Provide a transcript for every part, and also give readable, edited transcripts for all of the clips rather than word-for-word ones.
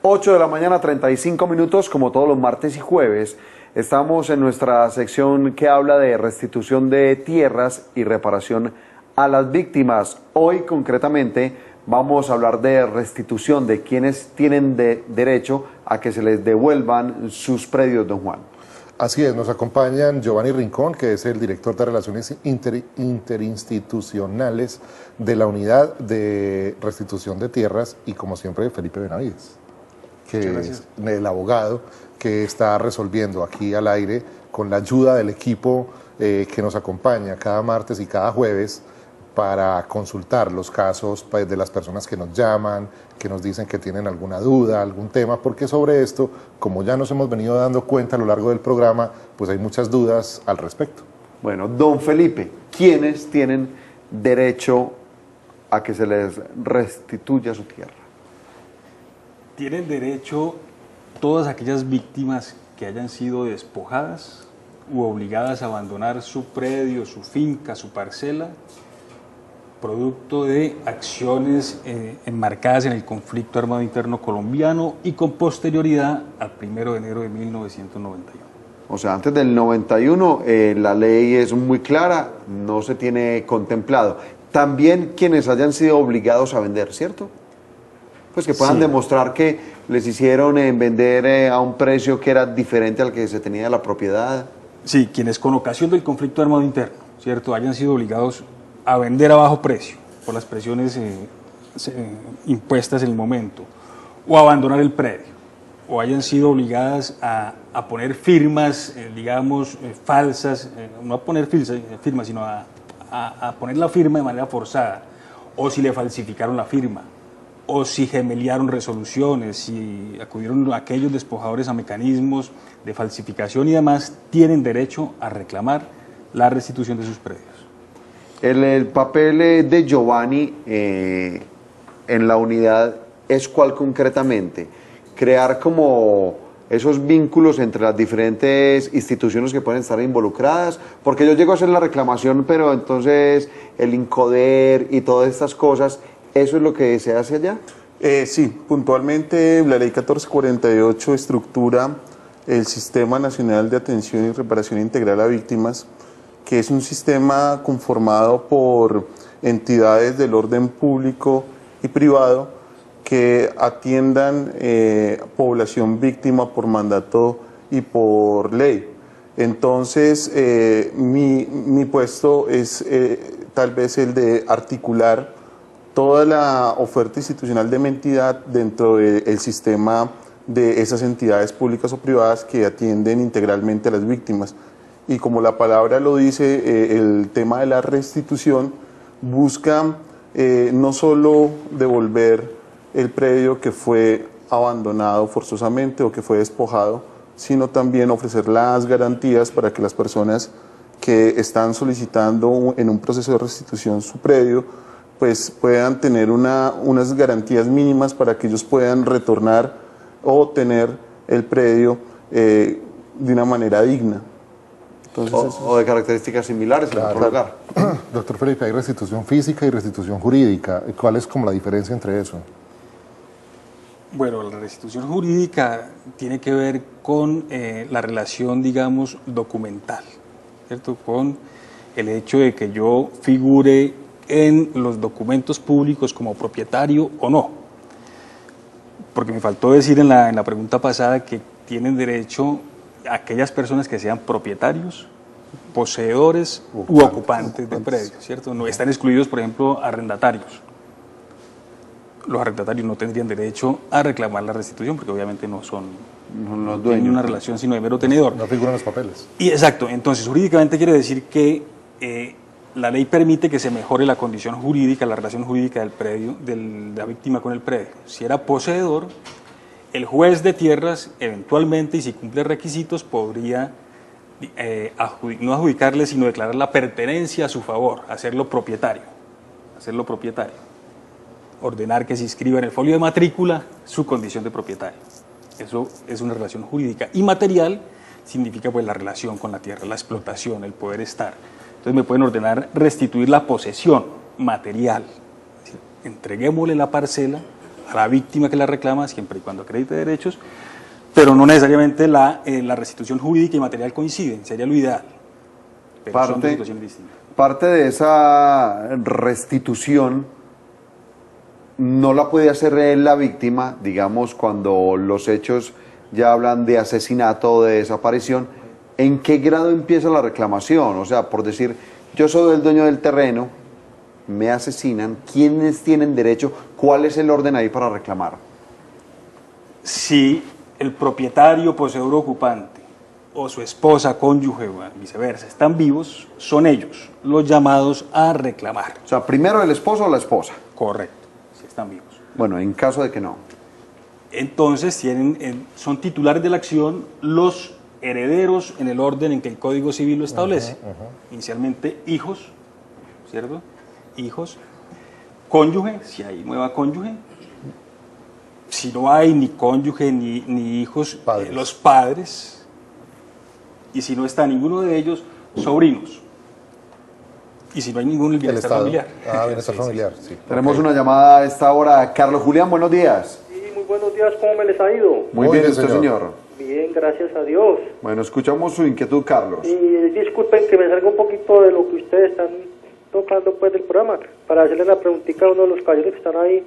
8 de la mañana, 35 minutos, como todos los martes y jueves. Estamos en nuestra sección que habla de restitución de tierras y reparación a las víctimas. Hoy, concretamente, vamos a hablar de restitución de quienes tienen derecho a que se les devuelvan sus predios, don Juan. Así es, nos acompañan Giovanni Rincón, que es el director de Relaciones Interinstitucionales de la Unidad de Restitución de Tierras, y como siempre, Felipe Benavides, que es el abogado que está resolviendo aquí al aire con la ayuda del equipo que nos acompaña cada martes y cada jueves para consultar los casos pues, de las personas que nos llaman, que nos dicen que tienen alguna duda, algún tema, porque sobre esto, como ya nos hemos venido dando cuenta a lo largo del programa, pues hay muchas dudas al respecto. Bueno, don Felipe, ¿quiénes tienen derecho a que se les restituya su tierra? Tienen derecho todas aquellas víctimas que hayan sido despojadas u obligadas a abandonar su predio, su finca, su parcela, producto de acciones enmarcadas en el conflicto armado interno colombiano y con posterioridad al 1 de enero de 1991. O sea, antes del 91 la ley es muy clara, no se tiene contemplado. También quienes hayan sido obligados a vender, ¿cierto? Pues que puedan demostrar que les hicieron vender a un precio que era diferente al que se tenía de la propiedad. Sí, quienes con ocasión del conflicto armado interno, ¿cierto?, hayan sido obligados a vender a bajo precio por las presiones impuestas en el momento, o a abandonar el predio, o hayan sido obligadas a poner firmas, digamos, falsas, no a poner firmas, sino a poner la firma de manera forzada, o si le falsificaron la firma, o si gemeliaron resoluciones, si acudieron aquellos despojadores a mecanismos de falsificación y demás, tienen derecho a reclamar la restitución de sus predios. El papel de Giovanni en la unidad es ¿cuál concretamente? Crear como esos vínculos entre las diferentes instituciones que pueden estar involucradas, porque yo llego a hacer la reclamación, pero entonces el INCODER y todas estas cosas, ¿eso es lo que se hace allá? Sí, puntualmente la ley 1448 estructura el Sistema Nacional de Atención y Reparación Integral a Víctimas, que es un sistema conformado por entidades del orden público y privado que atiendan población víctima por mandato y por ley. Entonces, mi puesto es tal vez el de articular toda la oferta institucional de mi entidad dentro del sistema de esas entidades públicas o privadas que atienden integralmente a las víctimas. Y como la palabra lo dice, el tema de la restitución busca no solo devolver el predio que fue abandonado forzosamente o que fue despojado, sino también ofrecer las garantías para que las personas que están solicitando en un proceso de restitución su predio, pues puedan tener unas garantías mínimas para que ellos puedan retornar o tener el predio de una manera digna. Entonces, o de características similares en otro lugar. Doctor Felipe, hay restitución física y restitución jurídica. ¿Cuál es como la diferencia entre eso? Bueno, la restitución jurídica tiene que ver con la relación, digamos, documental, ¿cierto? Con el hecho de que yo figure en los documentos públicos como propietario o no. Porque me faltó decir en la pregunta pasada que tienen derecho aquellas personas que sean propietarios, poseedores u ocupantes de predios, ¿cierto? No están excluidos, por ejemplo, arrendatarios. Los arrendatarios no tendrían derecho a reclamar la restitución porque obviamente no tienen una relación sino de mero tenedor. No figuran los papeles. Y exacto, entonces jurídicamente quiere decir que la ley permite que se mejore la condición jurídica, la relación jurídica del predio, de la víctima con el predio. Si era poseedor, el juez de tierras eventualmente, y si cumple requisitos, podría no adjudicarle, sino declarar la pertenencia a su favor, hacerlo propietario. Ordenar que se inscriba en el folio de matrícula su condición de propietario. Eso es una relación jurídica. Y material significa pues la relación con la tierra, la explotación, el poder estar. Entonces me pueden ordenar restituir la posesión material. Es decir, entreguémosle la parcela a la víctima que la reclama, siempre y cuando acredite derechos, pero no necesariamente la restitución jurídica y material coinciden, sería lo ideal. Pero son dos situaciones distintas. Parte de esa restitución no la puede hacer la víctima, digamos, cuando los hechos ya hablan de asesinato o de desaparición. ¿En qué grado empieza la reclamación? O sea, por decir, yo soy el dueño del terreno, me asesinan, ¿quiénes tienen derecho? ¿Cuál es el orden ahí para reclamar? Si el propietario, poseedor ocupante, o su esposa, cónyuge, o viceversa, están vivos, son ellos los llamados a reclamar. O sea, primero el esposo o la esposa. Correcto, si están vivos. Bueno, en caso de que no. Entonces son titulares de la acción los herederos en el orden en que el Código Civil lo establece. Inicialmente hijos, ¿cierto? Hijos, cónyuge, si hay nueva cónyuge. Si no hay ni cónyuge ni hijos, los padres. Y si no está ninguno de ellos, sobrinos. Y si no hay ninguno, el bienestar familiar. Bienestar familiar, sí. Tenemos una llamada a esta hora. Carlos Julián, buenos días. Sí, muy buenos días, ¿cómo me les ha ido? Muy bien, ¿usted, señor? Bien, gracias a Dios. Bueno, escuchamos su inquietud, Carlos. Y disculpen que me salga un poquito de lo que ustedes están tocando pues del programa, para hacerle la preguntita a uno de los caballeros que están ahí,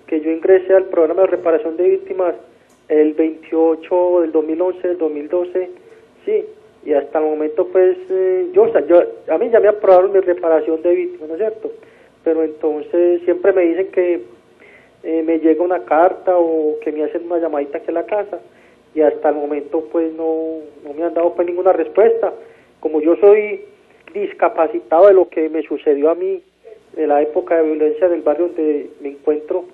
que yo ingresé al programa de reparación de víctimas el 28 del 2011, del 2012, sí, y hasta el momento pues a mí ya me aprobaron mi reparación de víctimas, ¿no es cierto? Pero entonces siempre me dicen que me llega una carta o que me hacen una llamadita aquí a la casa, y hasta el momento pues no me han dado pues ninguna respuesta. Como yo soy discapacitado de lo que me sucedió a mí de la época de violencia del barrio donde me encuentro,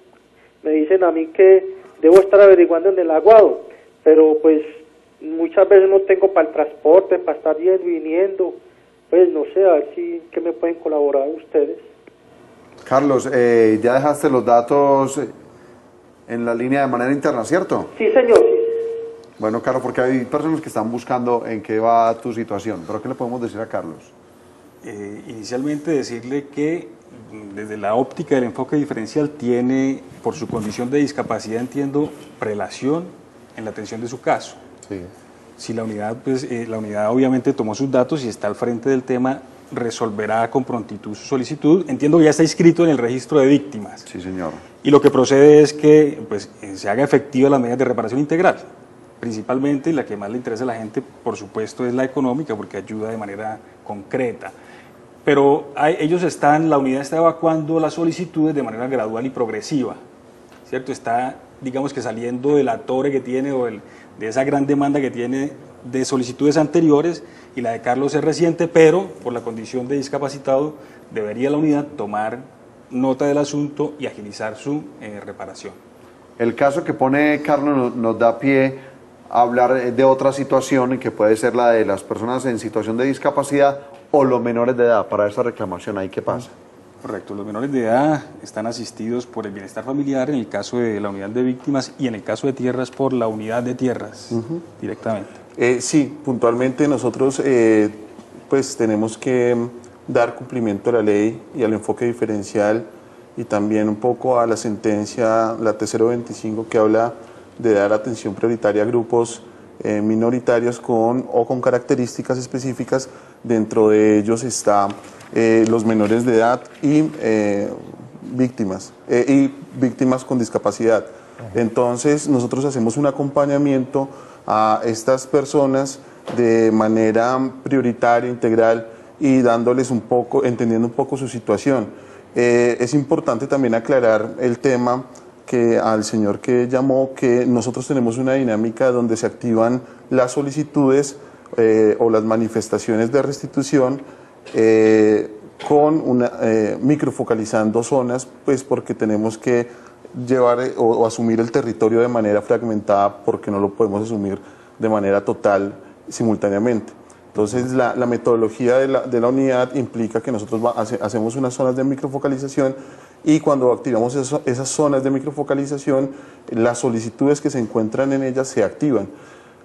me dicen a mí que debo estar averiguando en el aguado, pero pues muchas veces no tengo para el transporte, para estar yendo y viniendo, pues no sé, a ver si que me pueden colaborar ustedes. Carlos, ya dejaste los datos en la línea de manera interna, ¿cierto? Sí, señor, sí. Bueno, Carlos, porque hay personas que están buscando en qué va tu situación, pero ¿qué le podemos decir a Carlos? Inicialmente decirle que desde la óptica del enfoque diferencial tiene, por su condición de discapacidad, entiendo, prelación en la atención de su caso. Sí. Si la unidad, la unidad obviamente tomó sus datos y está al frente del tema, resolverá con prontitud su solicitud. Entiendo que ya está inscrito en el registro de víctimas. Sí, señor. Y lo que procede es que se haga efectiva las medidas de reparación integral. Principalmente, y la que más le interesa a la gente, por supuesto, es la económica, porque ayuda de manera concreta. Pero la unidad está evacuando las solicitudes de manera gradual y progresiva, ¿cierto? Está, digamos que saliendo del atore que tiene o de esa gran demanda que tiene de solicitudes anteriores, y la de Carlos es reciente, pero por la condición de discapacitado debería la unidad tomar nota del asunto y agilizar su reparación. El caso que pone Carlos nos da pie a hablar de otra situación que puede ser la de las personas en situación de discapacidad o los menores de edad. Para esa reclamación, ¿ahí qué pasa? Correcto, los menores de edad están asistidos por el bienestar familiar en el caso de la unidad de víctimas y en el caso de tierras por la unidad de tierras directamente. Sí, puntualmente nosotros pues tenemos que dar cumplimiento a la ley y al enfoque diferencial y también un poco a la sentencia, la 3025, que habla de dar atención prioritaria a grupos minoritarios con características específicas. Dentro de ellos está los menores de edad y víctimas con discapacidad. Entonces nosotros hacemos un acompañamiento a estas personas de manera prioritaria, integral, y dándoles entendiendo un poco su situación. Es importante también aclarar el tema que al señor que llamó, que nosotros tenemos una dinámica donde se activan las solicitudes o las manifestaciones de restitución microfocalizando zonas, pues porque tenemos que llevar o asumir el territorio de manera fragmentada, porque no lo podemos asumir de manera total simultáneamente. Entonces la metodología de la unidad implica que nosotros hacemos unas zonas de microfocalización, y cuando activamos esas zonas de microfocalización, las solicitudes que se encuentran en ellas se activan.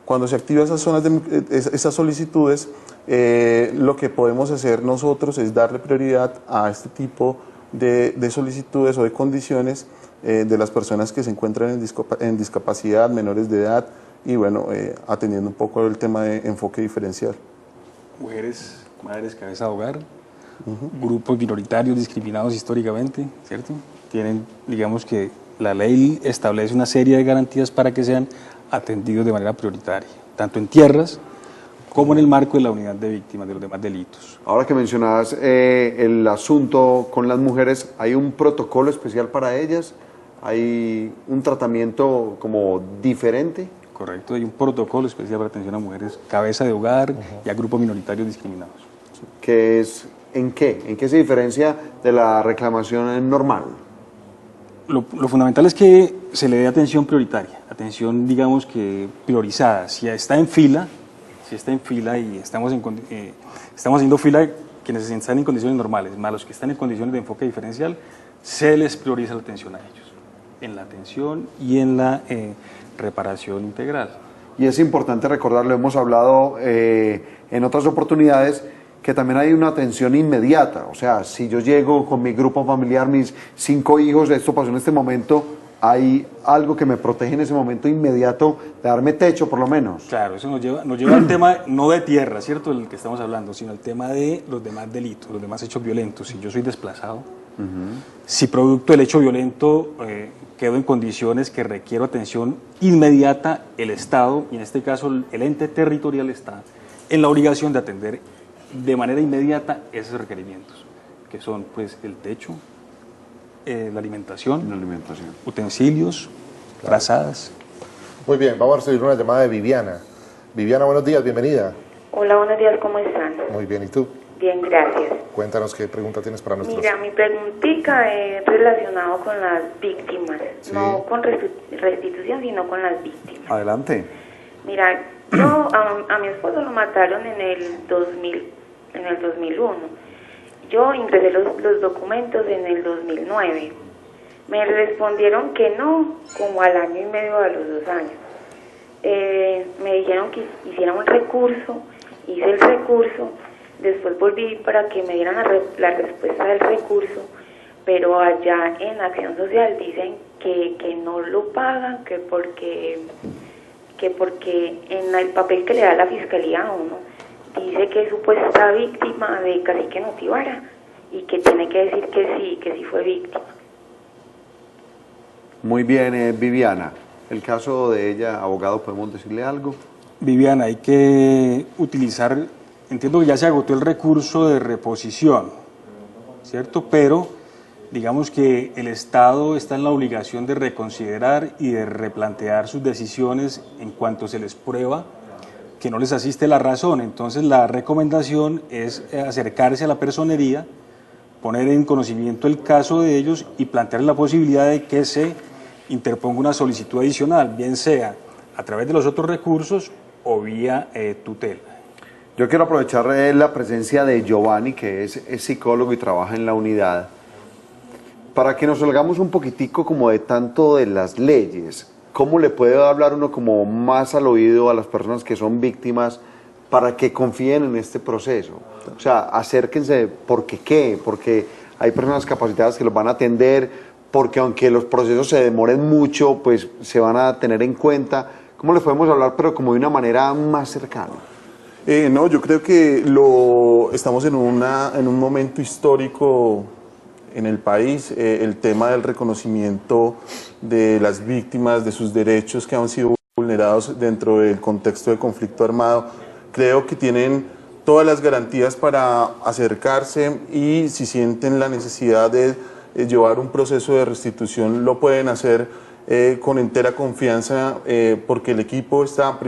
Cuando se activan esas solicitudes, lo que podemos hacer nosotros es darle prioridad a este tipo de solicitudes o de condiciones de las personas que se encuentran en discapacidad, menores de edad, y bueno, atendiendo un poco el tema de enfoque diferencial. Mujeres, madres, cabeza de hogar, grupos minoritarios discriminados históricamente, ¿cierto? Tienen, digamos que la ley establece una serie de garantías para que sean atendidos de manera prioritaria, tanto en tierras como en el marco de la unidad de víctimas de los demás delitos. Ahora que mencionabas el asunto con las mujeres, ¿hay un protocolo especial para ellas? ¿Hay un tratamiento como diferente? Correcto, hay un protocolo especial para atención a mujeres cabeza de hogar y a grupos minoritarios discriminados. ¿Qué es, en qué? ¿En qué se diferencia de la reclamación normal? Lo fundamental es que se le dé atención prioritaria, atención digamos que priorizada. Si está en fila y estamos haciendo fila quienes están en condiciones normales, más los que están en condiciones de enfoque diferencial, se les prioriza la atención a ellos, en la atención y en la reparación integral. Y es importante recordarlo, hemos hablado en otras oportunidades, que también hay una atención inmediata. O sea, si yo llego con mi grupo familiar, mis 5 hijos, esto pasó en este momento, hay algo que me protege en ese momento inmediato de darme techo, por lo menos. Claro, eso nos lleva al tema no de tierra, ¿cierto?, del que estamos hablando, sino al tema de los demás delitos, los demás hechos violentos. Si yo soy desplazado, si producto del hecho violento quedo en condiciones que requiero atención inmediata, el Estado, y en este caso el ente territorial, está en la obligación de atender de manera inmediata esos requerimientos, que son pues el techo, la alimentación, utensilios, frazadas. Muy bien, vamos a recibir una llamada de Viviana. Viviana, buenos días, bienvenida. Hola, buenos días, ¿cómo están? Muy bien, ¿y tú? Bien, gracias. Cuéntanos qué pregunta tienes para nosotros. Mira, mi preguntita es relacionado con las víctimas, Sí. no con restitución, sino con las víctimas. Adelante. Mira, yo a mi esposo lo mataron en el 2001. Yo ingresé los documentos en el 2009. Me respondieron que no, como al año y medio, a los 2 años. Me dijeron que hiciera un recurso, hice el recurso, después volví para que me dieran la respuesta del recurso, pero allá en Acción Social dicen que no lo pagan, que porque en el papel que le da la fiscalía a uno dice que es supuesta víctima de Cacique Notibara y que tiene que decir que sí fue víctima. Muy bien, Viviana. El caso de ella, abogado, ¿podemos decirle algo? Viviana, hay que utilizar, entiendo que ya se agotó el recurso de reposición, ¿cierto? Pero digamos que el Estado está en la obligación de reconsiderar y de replantear sus decisiones en cuanto se les prueba que no les asiste la razón. Entonces la recomendación es acercarse a la personería, poner en conocimiento el caso de ellos y plantear la posibilidad de que se interponga una solicitud adicional, bien sea a través de los otros recursos o vía tutela. Yo quiero aprovechar la presencia de Giovanni, que es psicólogo y trabaja en la unidad, para que nos salgamos un poquitico como de tanto de las leyes. ¿Cómo le puede hablar uno como más al oído a las personas que son víctimas para que confíen en este proceso? O sea, acérquense, ¿porque qué? Porque hay personas capacitadas que los van a atender, porque aunque los procesos se demoren mucho, pues se van a tener en cuenta. ¿Cómo les podemos hablar, pero como de una manera más cercana? No, yo creo que estamos en un momento histórico en el país. El tema del reconocimiento de las víctimas, de sus derechos que han sido vulnerados dentro del contexto de conflicto armado, creo que tienen todas las garantías para acercarse, y si sienten la necesidad de llevar un proceso de restitución, lo pueden hacer con entera confianza, porque el equipo está,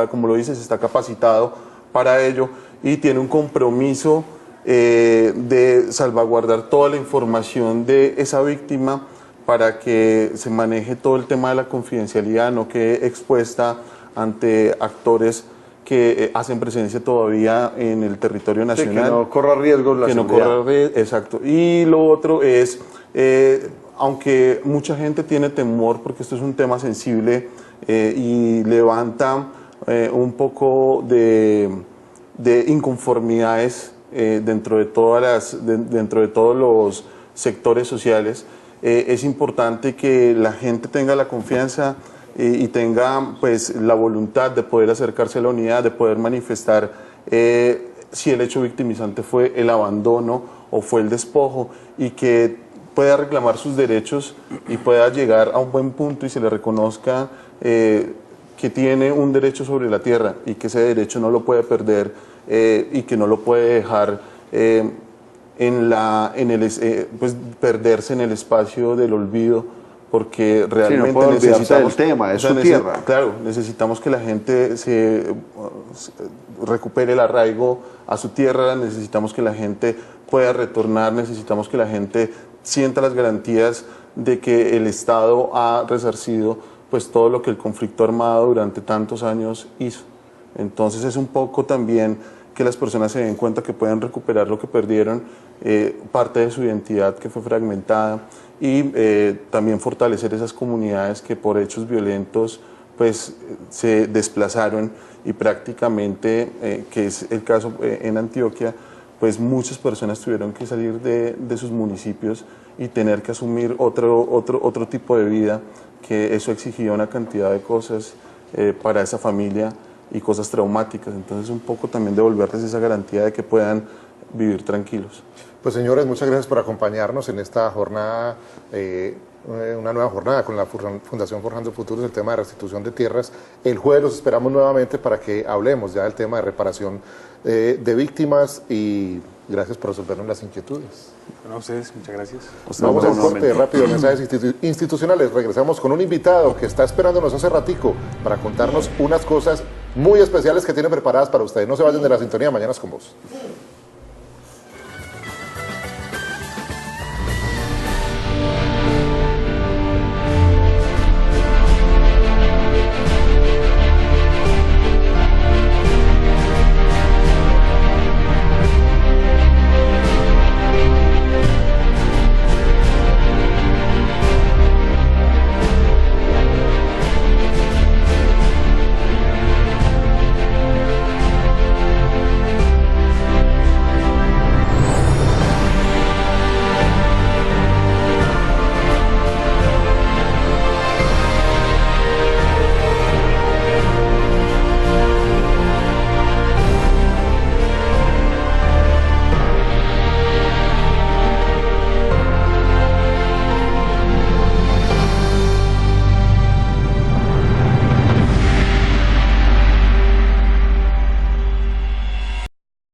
como lo dices, está capacitado para ello y tiene un compromiso de salvaguardar toda la información de esa víctima para que se maneje todo el tema de la confidencialidad, no quede expuesta ante actores que hacen presencia todavía en el territorio nacional. Sí, que no corra riesgos la seguridad. Exacto. Y lo otro es, aunque mucha gente tiene temor, porque esto es un tema sensible y levanta un poco de inconformidades dentro de todos los sectores sociales, es importante que la gente tenga la confianza y tenga pues la voluntad de poder acercarse a la unidad, de poder manifestar si el hecho victimizante fue el abandono o fue el despojo, y que pueda reclamar sus derechos y pueda llegar a un buen punto y se le reconozca que tiene un derecho sobre la tierra y que ese derecho no lo puede perder y que no lo puede dejar pues perderse en el espacio del olvido, porque realmente no puede necesitamos del tema, es su tierra. Claro, necesitamos que la gente se recupere el arraigo a su tierra, necesitamos que la gente pueda retornar, necesitamos que la gente sienta las garantías de que el Estado ha resarcido pues todo lo que el conflicto armado durante tantos años hizo. Entonces es un poco también que las personas se den cuenta que pueden recuperar lo que perdieron, parte de su identidad que fue fragmentada, y también fortalecer esas comunidades que por hechos violentos pues se desplazaron, y prácticamente, que es el caso en Antioquia, pues muchas personas tuvieron que salir de sus municipios y tener que asumir otro tipo de vida, que eso exigía una cantidad de cosas para esa familia y cosas traumáticas. Entonces un poco también devolverles esa garantía de que puedan vivir tranquilos. Pues señores, muchas gracias por acompañarnos en esta jornada, una nueva jornada con la Fundación Forjando Futuros, el tema de restitución de tierras. El jueves los esperamos nuevamente para que hablemos ya del tema de reparación de víctimas, y gracias por resolvernos las inquietudes. Bueno, a ustedes, muchas gracias. Vamos a un corte rápido de mensajes institucionales. Regresamos con un invitado que está esperándonos hace ratico para contarnos unas cosas muy especiales que tiene preparadas para ustedes. No se vayan de la sintonía, Mañanas con Vos.